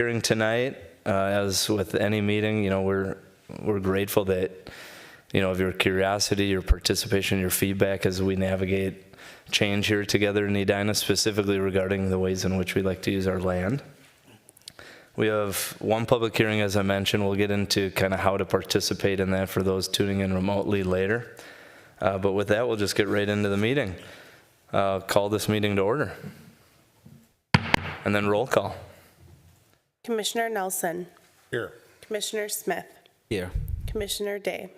Hearing tonight, as with any meeting, we're grateful that, of your curiosity, your participation, your feedback as we navigate change here together in Edina, specifically regarding the ways in which we like to use our land. We have one public hearing, as I mentioned. We'll get into kind of how to participate in that for those tuning in remotely later. But with that, we'll just get right into the meeting. Call this meeting to order. And then roll call. Commissioner Nelson. Here. Commissioner Smith. Here. Commissioner Day.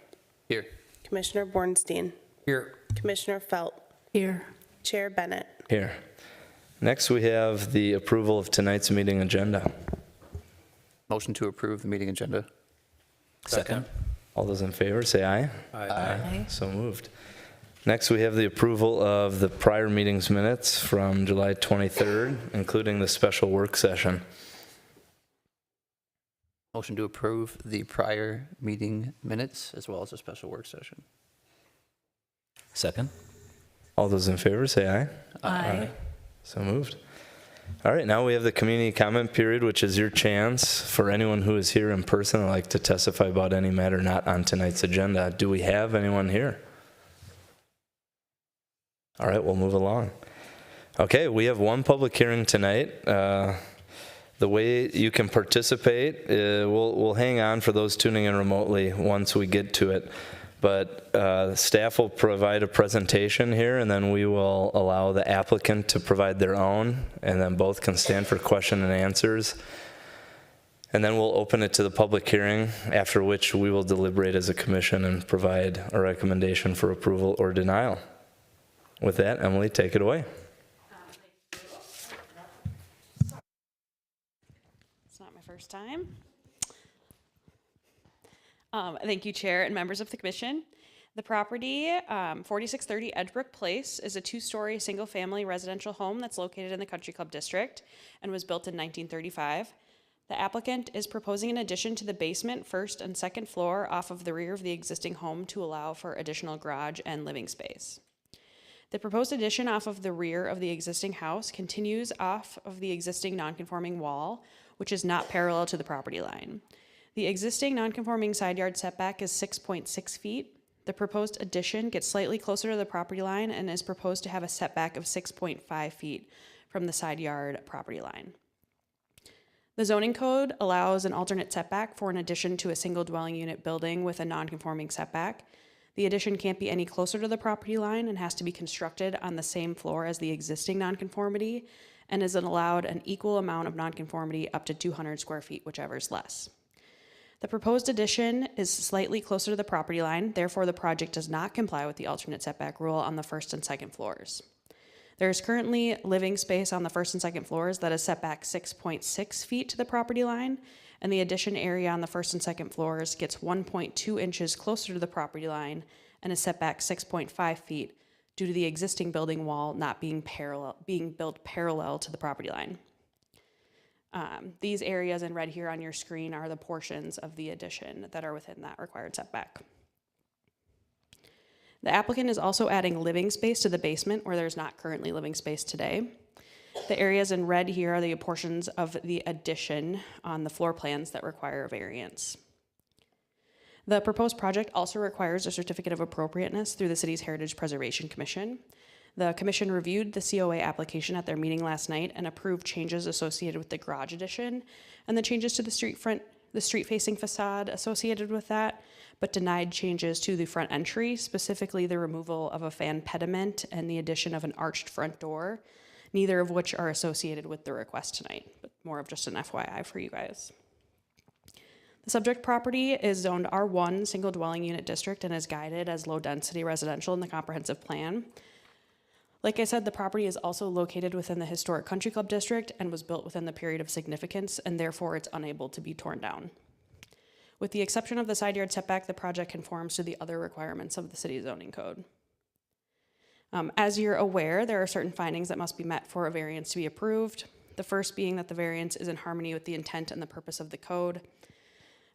Here. Commissioner Bornstein. Here. Commissioner Felt. Here. Chair Bennett. Here. Next, we have the approval of tonight's meeting agenda. Motion to approve the meeting agenda. Second. All those in favor, say aye. Aye. So moved. Next, we have the approval of the prior meeting's minutes from July 23rd, including the special work session. Motion to approve the prior meeting minutes as well as a special work session. Second. All those in favor, say aye. Aye. So moved. All right, now we have the community comment period, which is your chance for anyone who is here in person and like to testify about any matter not on tonight's agenda. Do we have anyone here? All right, we'll move along. Okay, we have one public hearing tonight. The way you can participate, we'll hang on for those tuning in remotely once we get to it. But staff will provide a presentation here, and then we will allow the applicant to provide their own, and then both can stand for question and answers. And then we'll open it to the public hearing, after which we will deliberate as a commission and provide a recommendation for approval or denial. With that, Emily, take it away. It's not my first time. Thank you, Chair and members of the Commission. The property, 4630 Edgebrook Place, is a two-story single-family residential home that's located in the Country Club District and was built in 1935. The applicant is proposing an addition to the basement, first and second floor off of the rear of the existing home to allow for additional garage and living space. The proposed addition off of the rear of the existing house continues off of the existing nonconforming wall, which is not parallel to the property line. The existing nonconforming side yard setback is 6.6 feet. The proposed addition gets slightly closer to the property line and is proposed to have a setback of 6.5 feet from the side yard property line. The zoning code allows an alternate setback for an addition to a single dwelling unit building with a nonconforming setback. The addition can't be any closer to the property line and has to be constructed on the same floor as the existing nonconformity and is allowed an equal amount of nonconformity up to 200 square feet, whichever is less. The proposed addition is slightly closer to the property line, therefore the project does not comply with the alternate setback rule on the first and second floors. There is currently living space on the first and second floors that is set back 6.6 feet to the property line, and the addition area on the first and second floors gets 1.2 inches closer to the property line and is set back 6.5 feet due to the existing building wall not being built parallel to the property line. These areas in red here on your screen are the portions of the addition that are within that required setback. The applicant is also adding living space to the basement where there's not currently living space today. The areas in red here are the portions of the addition on the floor plans that require a variance. The proposed project also requires a certificate of appropriateness through the city's Heritage Preservation Commission. The commission reviewed the COA application at their meeting last night and approved changes associated with the garage addition and the changes to the street-facing facade associated with that, but denied changes to the front entry, specifically the removal of a fan pediment and the addition of an arched front door, neither of which are associated with the request tonight, but more of just an FYI for you guys. The subject property is zoned R1 single dwelling unit district and is guided as low density residential in the comprehensive plan. Like I said, the property is also located within the historic Country Club District and was built within the period of significance, and therefore it's unable to be torn down. With the exception of the side yard setback, the project conforms to the other requirements of the city zoning code. As you're aware, there are certain findings that must be met for a variance to be approved. The first being that the variance is in harmony with the intent and the purpose of the code.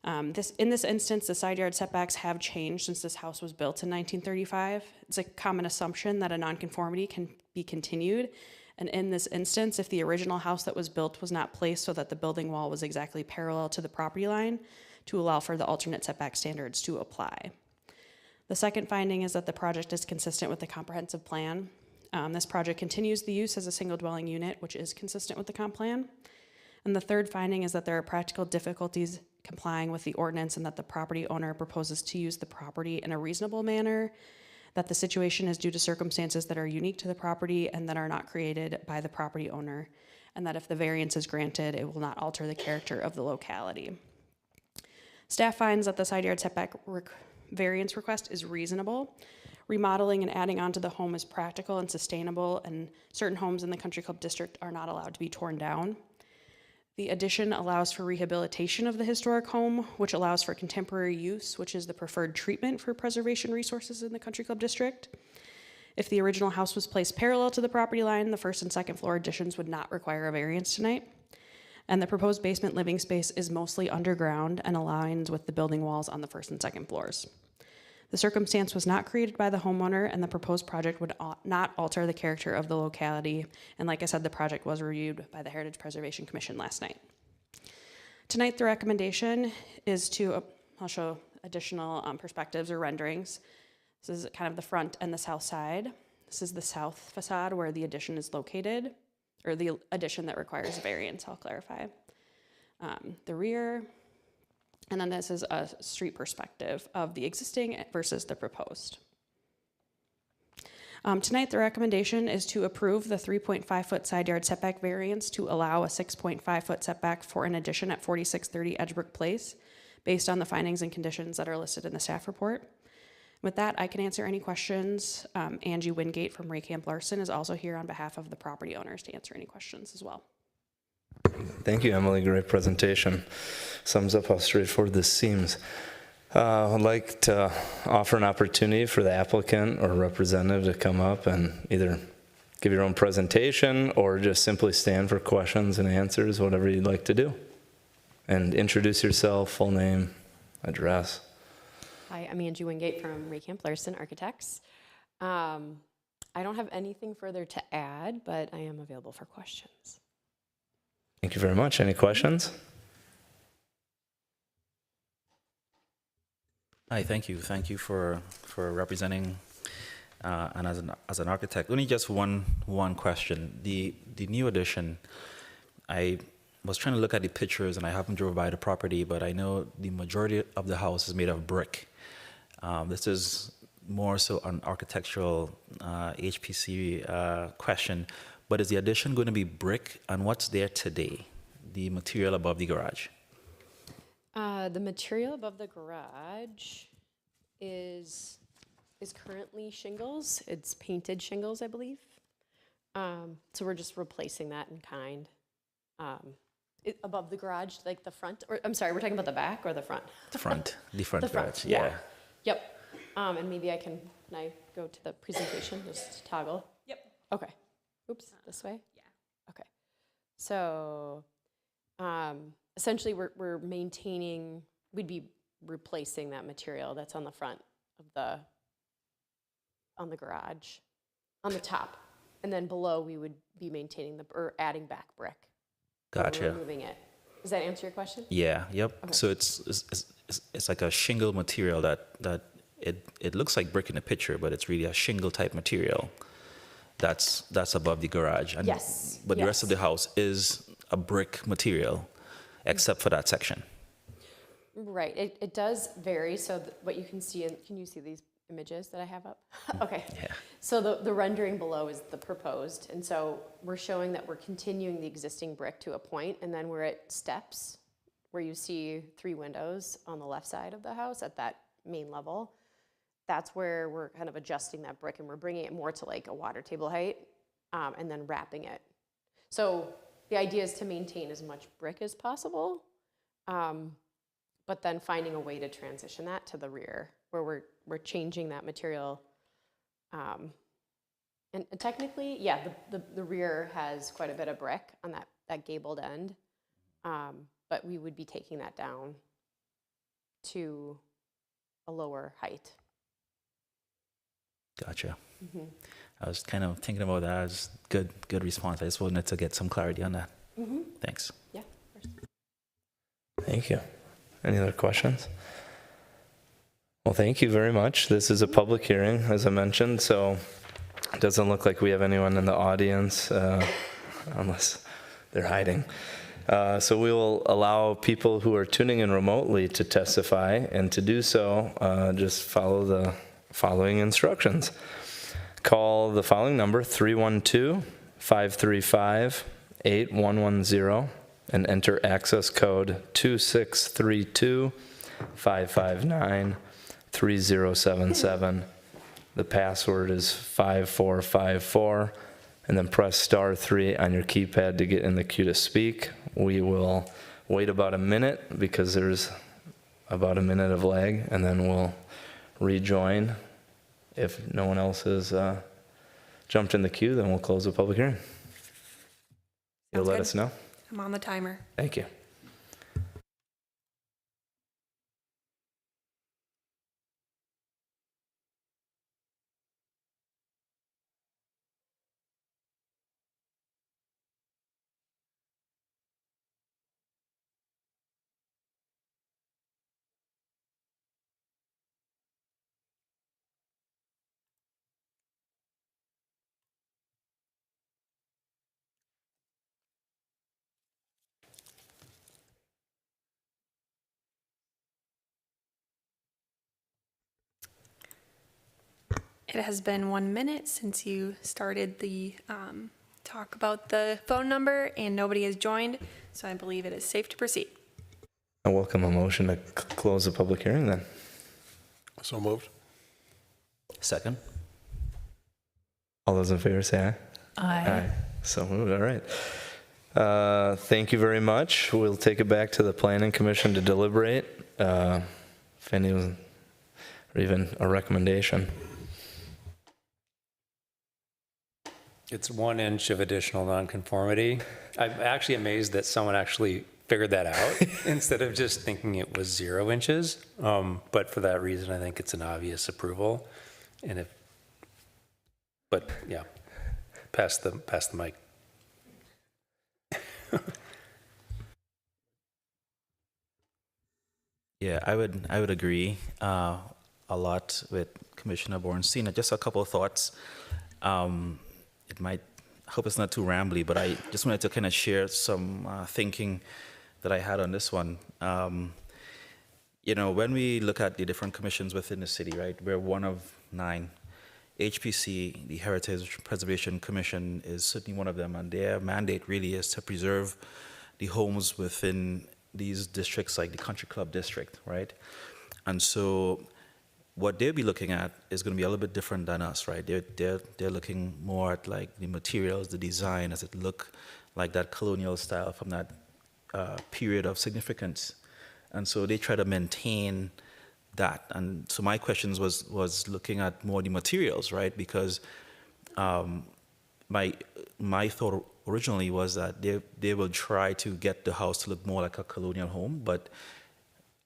In this instance, the side yard setbacks have changed since this house was built in 1935. It's a common assumption that a nonconformity can be continued And in this instance, if the original house that was built was not placed so that the building wall was exactly parallel to the property line to allow for the alternate setback standards to apply. The second finding is that the project is consistent with the comprehensive plan. This project continues the use as a single dwelling unit, which is consistent with the comp plan. And the third finding is that there are practical difficulties complying with the ordinance and that the property owner proposes to use the property in a reasonable manner, that the situation is due to circumstances that are unique to the property and that are not created by the property owner, and that if the variance is granted, it will not alter the character of the locality. Staff finds that the side yard setback variance request is reasonable. Remodeling and adding onto the home is practical and sustainable, and certain homes in the Country Club District are not allowed to be torn down. The addition allows for rehabilitation of the historic home, which allows for contemporary use, which is the preferred treatment for preservation resources in the Country Club District. If the original house was placed parallel to the property line, the first and second floor additions would not require a variance tonight. And the proposed basement living space is mostly underground and aligns with the building walls on the first and second floors. The circumstance was not created by the homeowner, and the proposed project would not alter the character of the locality. And like I said, the project was reviewed by the Heritage Preservation Commission last night. Tonight, the recommendation is to, I'll show additional perspectives or renderings. This is kind of the front and the south side. This is the south facade where the addition is located, or the addition that requires variance, I'll clarify. The rear. And then this is a street perspective of the existing versus the proposed. Tonight, the recommendation is to approve the 3.5-foot side yard setback variance to allow a 6.5-foot setback for an addition at 4630 Edgebrook Place, based on the findings and conditions that are listed in the staff report. With that, I can answer any questions. Angie Wingate from Ray Camp Larson is also here on behalf of the property owners to answer any questions as well. Thank you, Emily. Great presentation. Sums up how straightforward this seems. I'd like to offer an opportunity for the applicant or representative to come up and either give your own presentation or just simply stand for questions and answers, whatever you'd like to do. And introduce yourself, full name, address. Hi, I'm Angie Wingate from Ray Camp Larson Architects. I don't have anything further to add, but I am available for questions. Thank you very much. Any questions? Hi, thank you. Thank you for representing and as an architect. Only just one question. The new addition, I was trying to look at the pictures and I haven't drove by the property, but I know the majority of the house is made of brick. This is more so an architectural HPC question. But is the addition going to be brick, and what's there today, the material above the garage? The material above the garage is currently shingles. It's painted shingles, I believe. So we're just replacing that in kind. Above the garage, like the front, or I'm sorry, we're talking about the back or the front? The front The garage, yeah. Yep. And maybe can I go to the presentation, just toggle? Yep. Okay. Oops, this way? Yeah. Okay. So essentially we're maintaining, we'd be replacing that material that's on the front of on the garage, on the top. And then below we would be maintaining or adding back brick. Gotcha. Removing it. Does that answer your question? Yeah, yep. Okay. So it's like a shingle material that it looks like brick in the picture, but it's really a shingle type material. That's above the garage. And, Yes. But the rest of the house is a brick material, except for that section. Right. It does vary. So what you can see, can you see these images that I have up? Okay. Yeah. So the rendering below is the proposed. And so we're showing that we're continuing the existing brick to a point, and then we're at steps where you see 3 windows on the left side of the house at that main level. That's where we're kind of adjusting that brick, and we're bringing it more to like a water table height, and then wrapping it. So the idea is to maintain as much brick as possible, but then finding a way to transition that to the rear, where we're changing that material. And technically, yeah, the rear has quite a bit of brick on that gabled end, but we would be taking that down to a lower height. Gotcha. I was kind of thinking about that as good response. I just wanted to get some clarity on that. Thanks. Yeah. Thank you. Any other questions? Well, thank you very much. This is a public hearing, as I mentioned, so it doesn't look like we have anyone in the audience, unless they're hiding. So we will allow people who are tuning in remotely to testify, and to do so, just follow the following instructions. Call the following number, 312-535-8110, and enter access code 2632-559-3077. The password is 5454, and then press *3 on your keypad to get in the queue to speak. We will wait about a minute because there's about a minute of lag, and then we'll rejoin. If no one else has jumped in the queue, then we'll close the public hearing. You'll Sounds let good. us know? I'm on the timer. Thank you. It has been 1 minute since you started the talk about the phone number, and nobody has joined, so I believe it is safe to proceed. I welcome a motion to close the public hearing then. So moved. Second. All those in favor say aye. Aye. So moved, all right. Thank you very much. We'll take it back to the Planning Commission to deliberate, if any, or even a recommendation. It's 1 inch of additional nonconformity. I'm actually amazed that someone actually figured that out instead of just thinking it was 0 inches. But for that reason, I think it's an obvious approval. But yeah, pass the mic. Yeah, I would agree a lot with Commissioner Bornstein. Just a couple of thoughts. It might, I hope it's not too rambly, but I just wanted to kind of share some thinking that I had on this one. You know, when we look at the different commissions within the city, right, we're one of 9. HPC, the Heritage Preservation Commission, is certainly one of them, and their mandate really is to preserve the homes within these districts, like the Country Club District, right? And so what they'll be looking at is going to be a little bit different than us, right? They're looking more at like the materials, the design, does it look like that colonial style from that period of significance? And so they try to maintain that. And so my questions was looking at more the materials, right? Because my thought originally was that they will try to get the house to look more like a colonial home, but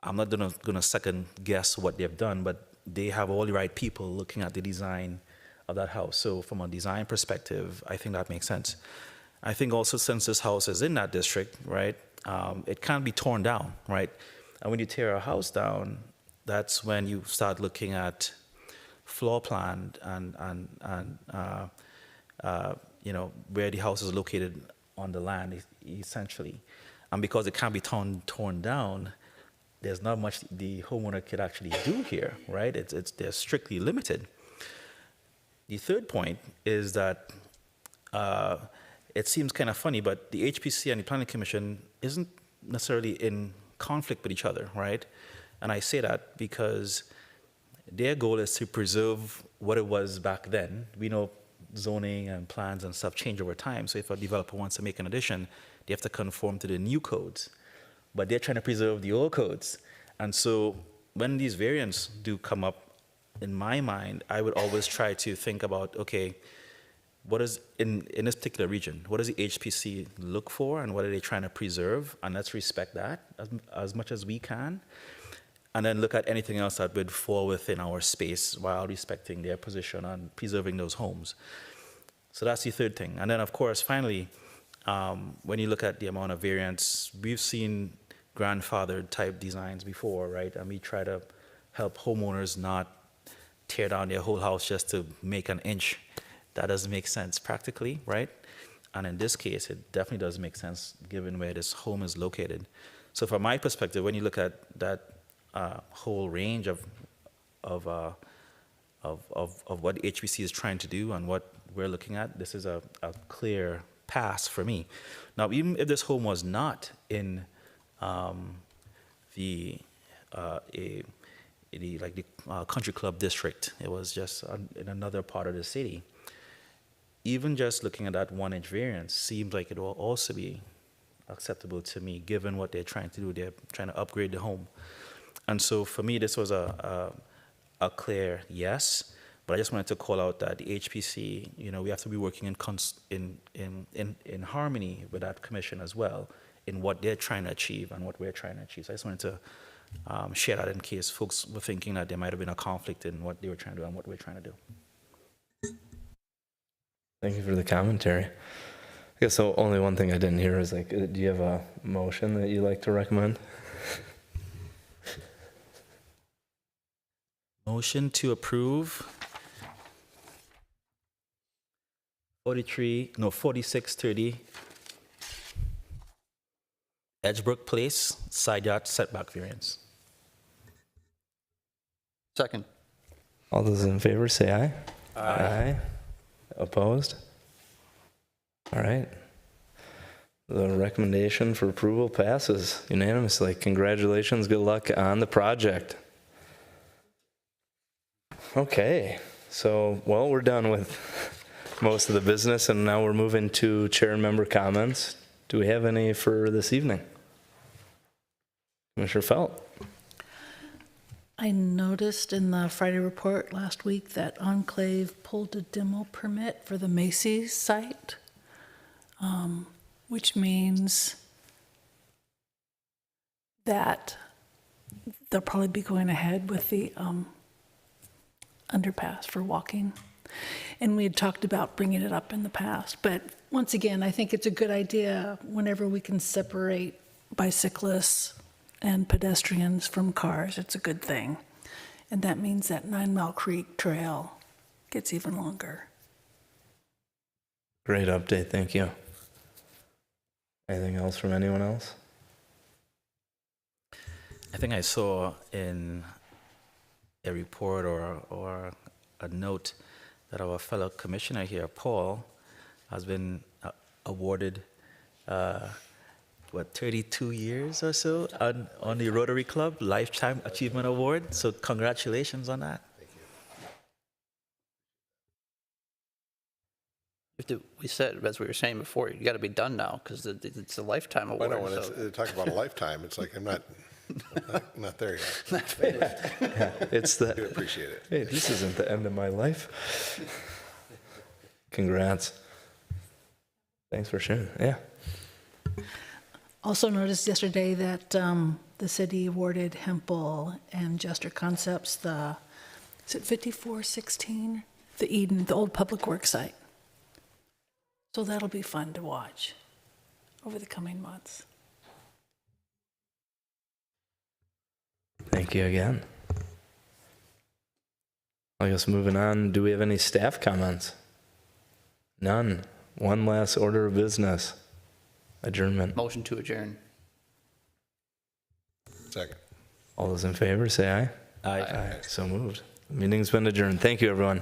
I'm not gonna second guess what they've done, but they have all the right people looking at the design of that house. So from a design perspective, I think that makes sense. I think also since this house is in that district, right, it can't be torn down, right? And when you tear a house down, that's when you start looking at floor plan and you know, where the house is located on the land, essentially. And because it can't be torn down, there's not much the homeowner could actually do here, right? They're strictly limited. The third point is that it seems kind of funny, but the HPC and the Planning Commission isn't necessarily in conflict with each other, right? And I say that because their goal is to preserve what it was back then. We know zoning and plans and stuff change over time. So if a developer wants to make an addition, they have to conform to the new codes. But they're trying to preserve the old codes. And so when these variants do come up, in my mind, I would always try to think about, okay, what is, in this particular region, what does the HPC look for and what are they trying to preserve? And let's respect that as much as we can. and then look at anything else that would fall within our space while respecting their position on preserving those homes. So that's the third thing. And then, of course, finally, when you look at the amount of variance, we've seen grandfathered type designs before, right? And we try to help homeowners not tear down their whole house just to make an inch. That doesn't make sense practically, right? And in this case, it definitely does make sense given where this home is located. So from my perspective, when you look at that whole range of what HPC is trying to do and what we're looking at, this is a clear pass for me. Now, even if this home was not in the country club district, it was just in another part of the city, even just looking at that 1 inch variance seems like it will also be acceptable to me, given what they're trying to do. They're trying to upgrade the home. And so for me, this was a clear yes, but I just wanted to call out that the HPC, we have to be working in harmony with that commission as well, in what they're trying to achieve and what we're trying to achieve. So I just wanted to share that in case folks were thinking that there might have been a conflict in what they were trying to do and what we're trying to do. Thank you for the commentary. I guess the only one thing I didn't hear is do you have a motion that you like to recommend? Motion to approve 4630 Edgebrook Place side yard setback variance. Second. All those in favor say aye. Aye. Opposed? All right. The recommendation for approval passes unanimously. Congratulations, good luck on the project. Okay, so, we're done with most of the business, and now we're moving to chair and member comments. Do we have any for this evening? Commissioner Felt? I noticed in the Friday report last week that Enclave pulled a demo permit for the Macy's site, which means that they'll probably be going ahead with the underpass for walking. And we had talked about bringing it up in the past. But once again, I think it's a good idea whenever we can separate bicyclists and pedestrians from cars. It's a good thing. And that means that 9 Mile Creek Trail gets even longer. Great update, thank you. Anything else from anyone else? I think I saw in a report or a note that our fellow commissioner here, Paul, has been awarded 32 years or so on the Rotary Club Lifetime Achievement Award. So congratulations on that. We said, as we were saying before, you got to be done now because it's a lifetime I award. know when so- they talk about a lifetime, it's like I'm not there yet. It's I the, do appreciate it. hey, this isn't the end of my life. Congrats. Thanks for sharing. Yeah. Also noticed yesterday that the city awarded Hempel and Jester Concepts is it 5416? The Eden, the old public works site. So that'll be fun to watch over the coming months. Thank you again. I guess moving on, do we have any staff comments? None. One last order of business. Adjournment. Motion to adjourn. Second. All those in favor, say aye. Aye. Aye. So moved. The meeting's been adjourned. Thank you, everyone.